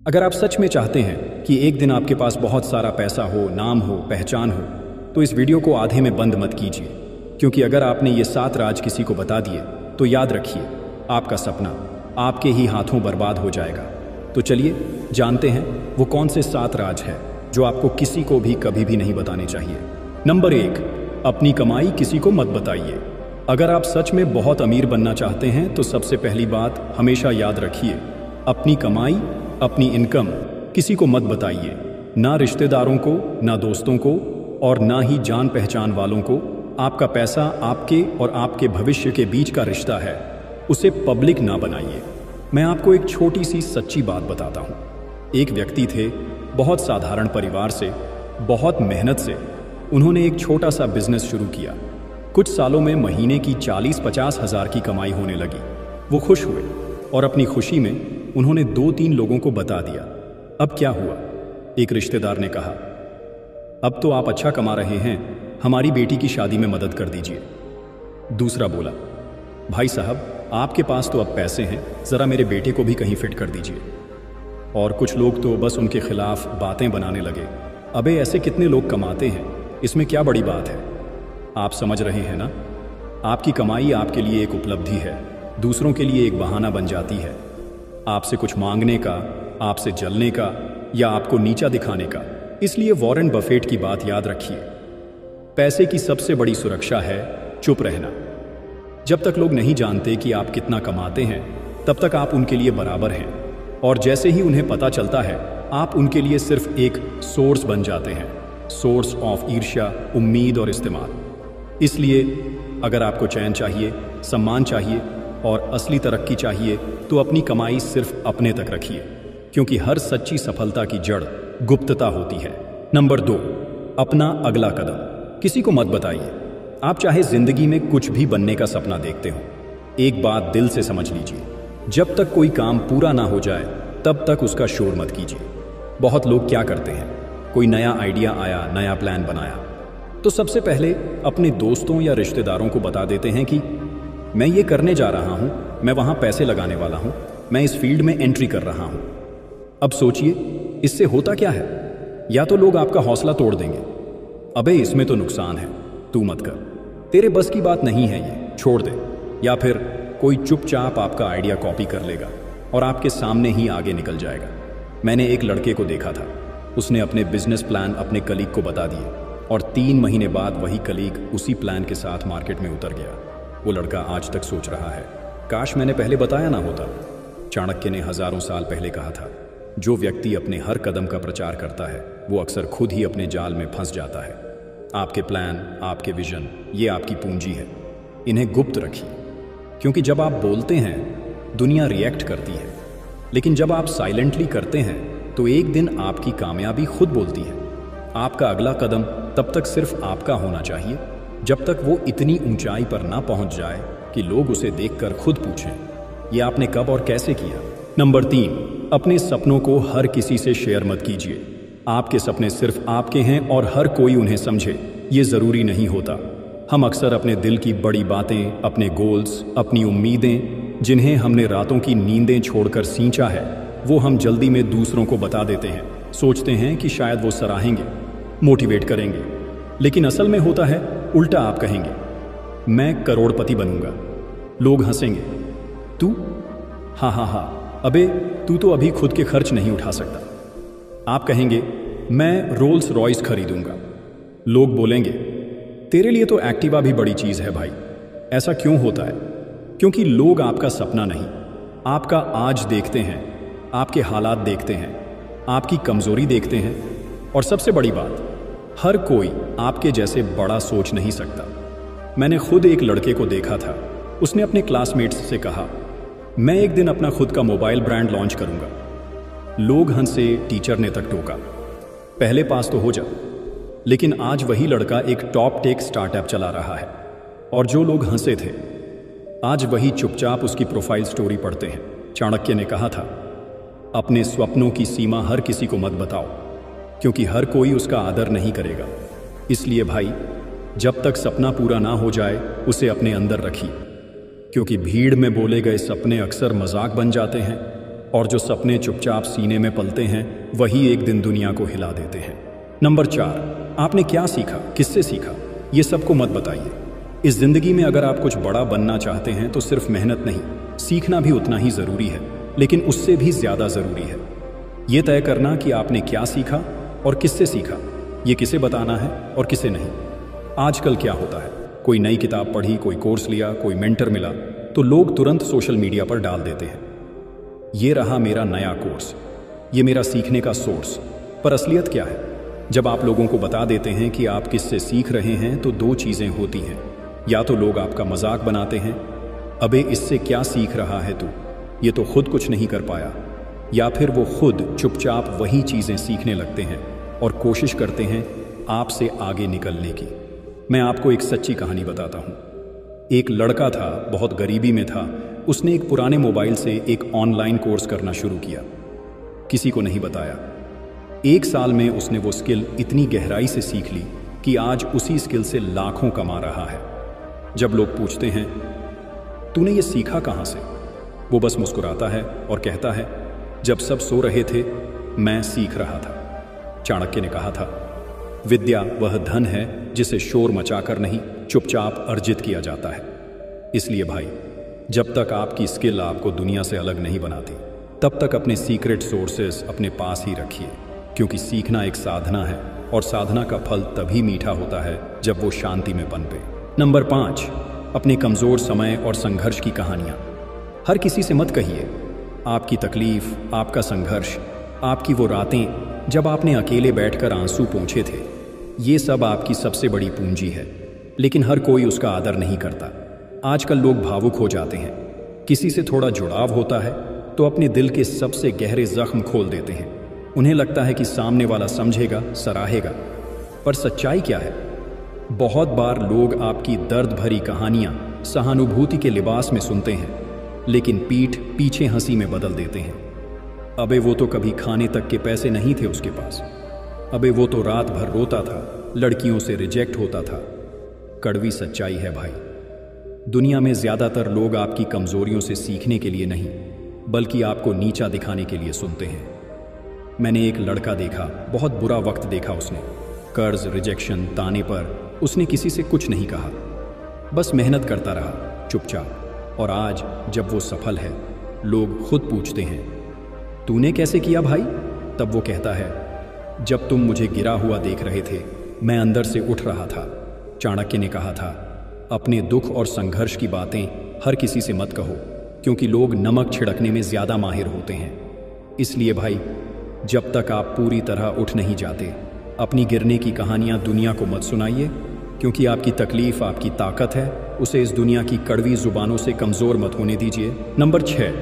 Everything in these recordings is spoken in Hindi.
अगर आप सच में चाहते हैं कि एक दिन आपके पास बहुत सारा पैसा हो, नाम हो, पहचान हो, तो इस वीडियो को आधे में बंद मत कीजिए, क्योंकि अगर आपने ये 7 राज किसी को बता दिए तो याद रखिए, आपका सपना आपके ही हाथों बर्बाद हो जाएगा। तो चलिए जानते हैं वो कौन से 7 राज हैं जो आपको किसी को भी कभी भी नहीं बताने चाहिए। नंबर 1, अपनी कमाई किसी को मत बताइए। अगर आप सच में बहुत अमीर बनना चाहते हैं तो सबसे पहली बात हमेशा याद रखिए, अपनी कमाई, अपनी इनकम किसी को मत बताइए। ना रिश्तेदारों को, ना दोस्तों को और ना ही जान पहचान वालों को। आपका पैसा आपके और आपके भविष्य के बीच का रिश्ता है, उसे पब्लिक ना बनाइए। मैं आपको एक छोटी सी सच्ची बात बताता हूँ। एक व्यक्ति थे, बहुत साधारण परिवार से, बहुत मेहनत से उन्होंने एक छोटा सा बिजनेस शुरू किया। कुछ सालों में महीने की 40-50 हज़ार की कमाई होने लगी। वो खुश हुए और अपनी खुशी में उन्होंने 2-3 लोगों को बता दिया। अब क्या हुआ? एक रिश्तेदार ने कहा, अब तो आप अच्छा कमा रहे हैं, हमारी बेटी की शादी में मदद कर दीजिए। दूसरा बोला, भाई साहब आपके पास तो अब पैसे हैं, ज़रा मेरे बेटे को भी कहीं फिट कर दीजिए। और कुछ लोग तो बस उनके खिलाफ बातें बनाने लगे, अबे ऐसे कितने लोग कमाते हैं, इसमें क्या बड़ी बात है। आप समझ रहे हैं ना, आपकी कमाई आपके लिए एक उपलब्धि है, दूसरों के लिए एक बहाना बन जाती है। आपसे कुछ मांगने का, आपसे जलने का या आपको नीचा दिखाने का। इसलिए वॉरेन बफेट की बात याद रखिए, पैसे की सबसे बड़ी सुरक्षा है चुप रहना। जब तक लोग नहीं जानते कि आप कितना कमाते हैं, तब तक आप उनके लिए बराबर हैं, और जैसे ही उन्हें पता चलता है, आप उनके लिए सिर्फ एक सोर्स बन जाते हैं, सोर्स ऑफ ईर्ष्या, उम्मीद और इस्तेमाल। इसलिए अगर आपको चैन चाहिए, सम्मान चाहिए और असली तरक्की चाहिए, तो अपनी कमाई सिर्फ अपने तक रखिए, क्योंकि हर सच्ची सफलता की जड़ गुप्तता होती है। नंबर 2, अपना अगला कदम किसी को मत बताइए। आप चाहे जिंदगी में कुछ भी बनने का सपना देखते हो, एक बात दिल से समझ लीजिए, जब तक कोई काम पूरा ना हो जाए तब तक उसका शोर मत कीजिए। बहुत लोग क्या करते हैं, कोई नया आइडिया आया, नया प्लान बनाया, तो सबसे पहले अपने दोस्तों या रिश्तेदारों को बता देते हैं कि मैं ये करने जा रहा हूं, मैं वहां पैसे लगाने वाला हूं, मैं इस फील्ड में एंट्री कर रहा हूं। अब सोचिए, इससे होता क्या है? या तो लोग आपका हौसला तोड़ देंगे, अबे इसमें तो नुकसान है, तू मत कर, तेरे बस की बात नहीं है, ये छोड़ दे। या फिर कोई चुपचाप आपका आइडिया कॉपी कर लेगा और आपके सामने ही आगे निकल जाएगा। मैंने एक लड़के को देखा था, उसने अपने बिजनेस प्लान अपने कलीग को बता दिए और 3 महीने बाद वही कलीग उसी प्लान के साथ मार्केट में उतर गया। वो लड़का आज तक सोच रहा है, काश मैंने पहले बताया ना होता। चाणक्य ने हजारों साल पहले कहा था, जो व्यक्ति अपने हर कदम का प्रचार करता है वो अक्सर खुद ही अपने जाल में फंस जाता है। आपके प्लान, आपके विजन, ये आपकी पूंजी है, इन्हें गुप्त रखिए, क्योंकि जब आप बोलते हैं दुनिया रिएक्ट करती है, लेकिन जब आप साइलेंटली करते हैं तो एक दिन आपकी कामयाबी खुद बोलती है। आपका अगला कदम तब तक सिर्फ आपका होना चाहिए जब तक वो इतनी ऊंचाई पर ना पहुंच जाए कि लोग उसे देखकर खुद पूछें, ये आपने कब और कैसे किया। नंबर 3, अपने सपनों को हर किसी से शेयर मत कीजिए। आपके सपने सिर्फ आपके हैं और हर कोई उन्हें समझे, ये ज़रूरी नहीं होता। हम अक्सर अपने दिल की बड़ी बातें, अपने गोल्स, अपनी उम्मीदें, जिन्हें हमने रातों की नींदें छोड़कर सींचा है, वो हम जल्दी में दूसरों को बता देते हैं। सोचते हैं कि शायद वो सराहेंगे, मोटिवेट करेंगे, लेकिन असल में होता है उल्टा। आप कहेंगे, मैं करोड़पति बनूंगा, लोग हंसेंगे, तू हाँ, अबे तू तो अभी खुद के खर्च नहीं उठा सकता। आप कहेंगे, मैं रोल्स रॉयस खरीदूंगा, लोग बोलेंगे, तेरे लिए तो एक्टिवा भी बड़ी चीज है भाई। ऐसा क्यों होता है? क्योंकि लोग आपका सपना नहीं, आपका आज देखते हैं, आपके हालात देखते हैं, आपकी कमजोरी देखते हैं। और सबसे बड़ी बात, हर कोई आपके जैसे बड़ा सोच नहीं सकता। मैंने खुद एक लड़के को देखा था, उसने अपने क्लासमेट्स से कहा, मैं एक दिन अपना खुद का मोबाइल ब्रांड लॉन्च करूंगा। लोग हंसे, टीचर ने तक टोका, पहले पास तो हो जा। लेकिन आज वही लड़का एक टॉप टेक स्टार्टअप चला रहा है, और जो लोग हंसे थे आज वही चुपचाप उसकी प्रोफाइल स्टोरी पढ़ते हैं। चाणक्य ने कहा था, अपने स्वप्नों की सीमा हर किसी को मत बताओ, क्योंकि हर कोई उसका आदर नहीं करेगा। इसलिए भाई, जब तक सपना पूरा ना हो जाए उसे अपने अंदर रखिए, क्योंकि भीड़ में बोले गए सपने अक्सर मजाक बन जाते हैं और जो सपने चुपचाप सीने में पलते हैं वही एक दिन दुनिया को हिला देते हैं। नंबर 4, आपने क्या सीखा, किससे सीखा? ये सबको मत बताइए। इस जिंदगी में अगर आप कुछ बड़ा बनना चाहते हैं तो सिर्फ मेहनत नहीं, सीखना भी उतना ही जरूरी है, लेकिन उससे भी ज्यादा जरूरी है ये तय करना कि आपने क्या सीखा और किससे सीखा। ये किसे बताना है और किसे नहीं। आजकल क्या होता है, कोई नई किताब पढ़ी, कोई कोर्स लिया, कोई मेंटर मिला, तो लोग तुरंत सोशल मीडिया पर डाल देते हैं, ये रहा मेरा नया कोर्स, ये मेरा सीखने का सोर्स। पर असलियत क्या है? जब आप लोगों को बता देते हैं कि आप किससे सीख रहे हैं तो दो चीजें होती हैं। या तो लोग आपका मजाक बनाते हैं, अबे इससे क्या सीख रहा है तू, ये तो खुद कुछ नहीं कर पाया। या फिर वो खुद चुपचाप वही चीजें सीखने लगते हैं और कोशिश करते हैं आपसे आगे निकलने की। मैं आपको एक सच्ची कहानी बताता हूँ। एक लड़का था, बहुत गरीबी में था। उसने एक पुराने मोबाइल से एक ऑनलाइन कोर्स करना शुरू किया, किसी को नहीं बताया। 1 साल में उसने वो स्किल इतनी गहराई से सीख ली कि आज उसी स्किल से लाखों कमा रहा है। जब लोग पूछते हैं तूने ये सीखा कहाँ से, वो बस मुस्कुराता है और कहता है जब सब सो रहे थे मैं सीख रहा था। चाणक्य ने कहा था विद्या वह धन है जिसे शोर मचाकर नहीं, चुपचाप अर्जित किया जाता है। इसलिए भाई, जब तक आपकी स्किल आपको दुनिया से अलग नहीं बनाती, तब तक अपने सीक्रेट सोर्सेस अपने पास ही रखिए, क्योंकि सीखना एक साधना है और साधना का फल तभी मीठा होता है जब वो शांति में पनपे। नंबर 5, अपने कमजोर समय और संघर्ष की कहानियां। हर किसी से मत कहिए आपकी तकलीफ, आपका संघर्ष, आपकी वो रातें जब आपने अकेले बैठकर आंसू पोंछे थे। ये सब आपकी सबसे बड़ी पूंजी है, लेकिन हर कोई उसका आदर नहीं करता। आजकल लोग भावुक हो जाते हैं, किसी से थोड़ा जुड़ाव होता है तो अपने दिल के सबसे गहरे जख्म खोल देते हैं। उन्हें लगता है कि सामने वाला समझेगा, सराहेगा। पर सच्चाई क्या है? बहुत बार लोग आपकी दर्द भरी कहानियां सहानुभूति के लिबास में सुनते हैं, लेकिन पीठ पीछे हंसी में बदल देते हैं। अबे वो तो कभी खाने तक के पैसे नहीं थे उसके पास। अबे वो तो रात भर रोता था, लड़कियों से रिजेक्ट होता था। कड़वी सच्चाई है भाई, दुनिया में ज्यादातर लोग आपकी कमजोरियों से सीखने के लिए नहीं, बल्कि आपको नीचा दिखाने के लिए सुनते हैं। मैंने एक लड़का देखा, बहुत बुरा वक्त देखा उसने। कर्ज, रिजेक्शन, ताने पर उसने किसी से कुछ नहीं कहा, बस मेहनत करता रहा चुपचाप। और आज जब वो सफल है, लोग खुद पूछते हैं तूने कैसे किया भाई? तब वो कहता है जब तुम मुझे गिरा हुआ देख रहे थे, मैं अंदर से उठ रहा था। चाणक्य ने कहा था अपने दुख और संघर्ष की बातें हर किसी से मत कहो, क्योंकि लोग नमक छिड़कने में ज्यादा माहिर होते हैं। इसलिए भाई, जब तक आप पूरी तरह उठ नहीं जाते, अपनी गिरने की कहानियां दुनिया को मत सुनाइए, क्योंकि आपकी तकलीफ आपकी ताकत है। उसे इस दुनिया की कड़वी जुबानों से कमजोर मत होने दीजिए। नंबर 6,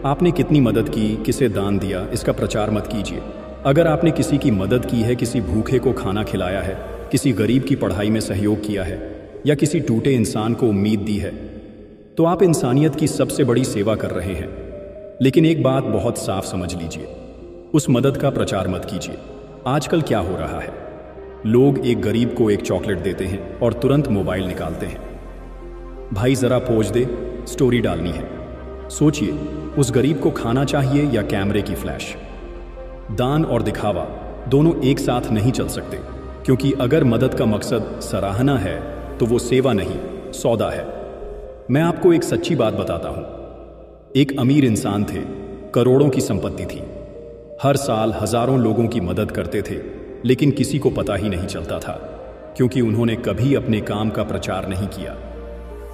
आपने कितनी मदद की, किसे दान दिया, इसका प्रचार मत कीजिए। अगर आपने किसी की मदद की है, किसी भूखे को खाना खिलाया है, किसी गरीब की पढ़ाई में सहयोग किया है, या किसी टूटे इंसान को उम्मीद दी है, तो आप इंसानियत की सबसे बड़ी सेवा कर रहे हैं। लेकिन एक बात बहुत साफ समझ लीजिए, उस मदद का प्रचार मत कीजिए। आजकल क्या हो रहा है, लोग एक गरीब को एक चॉकलेट देते हैं और तुरंत मोबाइल निकालते हैं, भाई जरा पोज दे, स्टोरी डालनी है। सोचिए, उस गरीब को खाना चाहिए या कैमरे की फ्लैश? दान और दिखावा दोनों एक साथ नहीं चल सकते, क्योंकि अगर मदद का मकसद सराहना है तो वो सेवा नहीं, सौदा है। मैं आपको एक सच्ची बात बताता हूं। एक अमीर इंसान थे, करोड़ों की संपत्ति थी, हर साल हजारों लोगों की मदद करते थे, लेकिन किसी को पता ही नहीं चलता था, क्योंकि उन्होंने कभी अपने काम का प्रचार नहीं किया।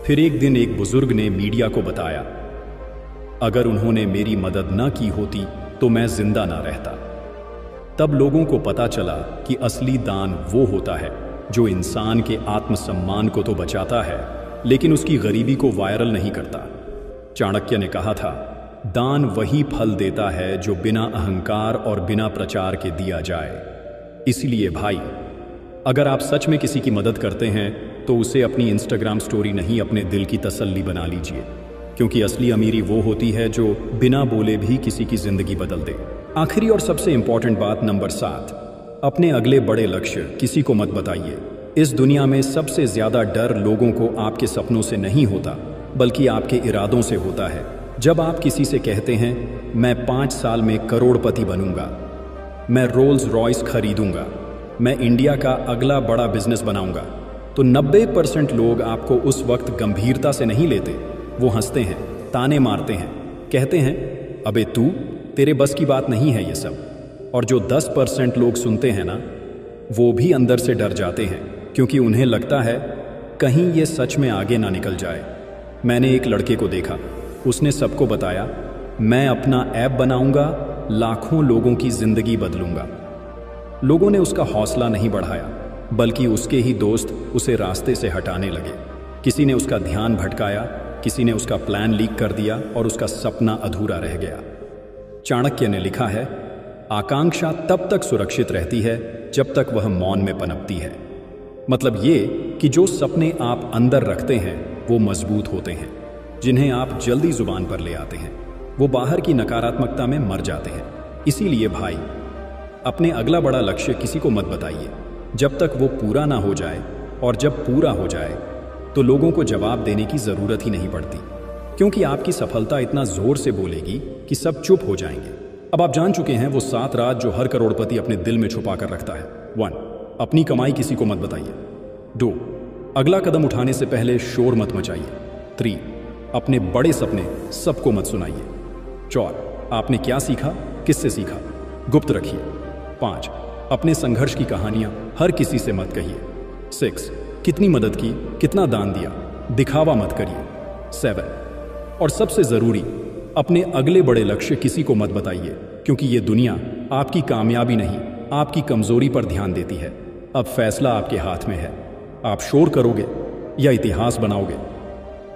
फिर एक दिन एक बुजुर्ग ने मीडिया को बताया, अगर उन्होंने मेरी मदद न की होती तो मैं जिंदा ना रहता। तब लोगों को पता चला कि असली दान वो होता है जो इंसान के आत्मसम्मान को तो बचाता है, लेकिन उसकी गरीबी को वायरल नहीं करता। चाणक्य ने कहा था, दान वही फल देता है जो बिना अहंकार और बिना प्रचार के दिया जाए। इसलिए भाई, अगर आप सच में किसी की मदद करते हैं तो उसे अपनी इंस्टाग्राम स्टोरी नहीं, अपने दिल की तसल्ली बना लीजिए, क्योंकि असली अमीरी वो होती है जो बिना बोले भी किसी की जिंदगी बदल दे। आखिरी और सबसे इंपॉर्टेंट बात, नंबर 7, अपने अगले बड़े लक्ष्य किसी को मत बताइए। इस दुनिया में सबसे ज्यादा डर लोगों को आपके सपनों से नहीं होता, बल्कि आपके इरादों से होता है। जब आप किसी से कहते हैं मैं 5 साल में करोड़पति बनूंगा, मैं रोल्स रॉयस खरीदूंगा, मैं इंडिया का अगला बड़ा बिजनेस बनाऊंगा, तो 90% लोग आपको उस वक्त गंभीरता से नहीं लेते। वो हंसते हैं, ताने मारते हैं, कहते हैं अबे तू, तेरे बस की बात नहीं है ये सब। और जो 10% लोग सुनते हैं ना, वो भी अंदर से डर जाते हैं, क्योंकि उन्हें लगता है कहीं ये सच में आगे ना निकल जाए। मैंने एक लड़के को देखा, उसने सबको बताया मैं अपना ऐप बनाऊंगा, लाखों लोगों की जिंदगी बदलूंगा। लोगों ने उसका हौसला नहीं बढ़ाया, बल्कि उसके ही दोस्त उसे रास्ते से हटाने लगे। किसी ने उसका ध्यान भटकाया, किसी ने उसका प्लान लीक कर दिया और उसका सपना अधूरा रह गया। चाणक्य ने लिखा है, आकांक्षा तब तक सुरक्षित रहती है जब तक वह मौन में पनपती है। मतलब ये कि जो सपने आप अंदर रखते हैं वो मजबूत होते हैं, जिन्हें आप जल्दी जुबान पर ले आते हैं वो बाहर की नकारात्मकता में मर जाते हैं। इसीलिए भाई, अपने अगला बड़ा लक्ष्य किसी को मत बताइए जब तक वो पूरा ना हो जाए, और जब पूरा हो जाए तो लोगों को जवाब देने की जरूरत ही नहीं पड़ती, क्योंकि आपकी सफलता इतना जोर से बोलेगी कि सब चुप हो जाएंगे। अब आप जान चुके हैं वो 7 राज जो हर करोड़पति अपने दिल में छुपा कर रखता है। 1, अपनी कमाई किसी को मत बताइए। 2, अगला कदम उठाने से पहले शोर मत मचाइए। 3, अपने बड़े सपने सबको मत सुनाइए। 4, आपने क्या सीखा, किससे सीखा, गुप्त रखिए। 5, अपने संघर्ष की कहानियां हर किसी से मत कहिए। 6, कितनी मदद की, कितना दान दिया, दिखावा मत करिए। 7, और सबसे जरूरी, अपने अगले बड़े लक्ष्य किसी को मत बताइए, क्योंकि ये दुनिया आपकी कामयाबी नहीं, आपकी कमजोरी पर ध्यान देती है। अब फैसला आपके हाथ में है, आप शोर करोगे या इतिहास बनाओगे।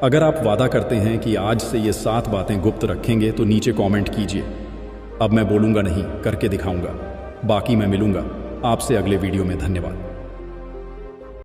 अगर आप वादा करते हैं कि आज से ये 7 बातें गुप्त रखेंगे तो नीचे कमेंट कीजिए। अब मैं बोलूंगा नहीं, करके दिखाऊंगा। बाकी मैं मिलूंगा आपसे अगले वीडियो में। धन्यवाद।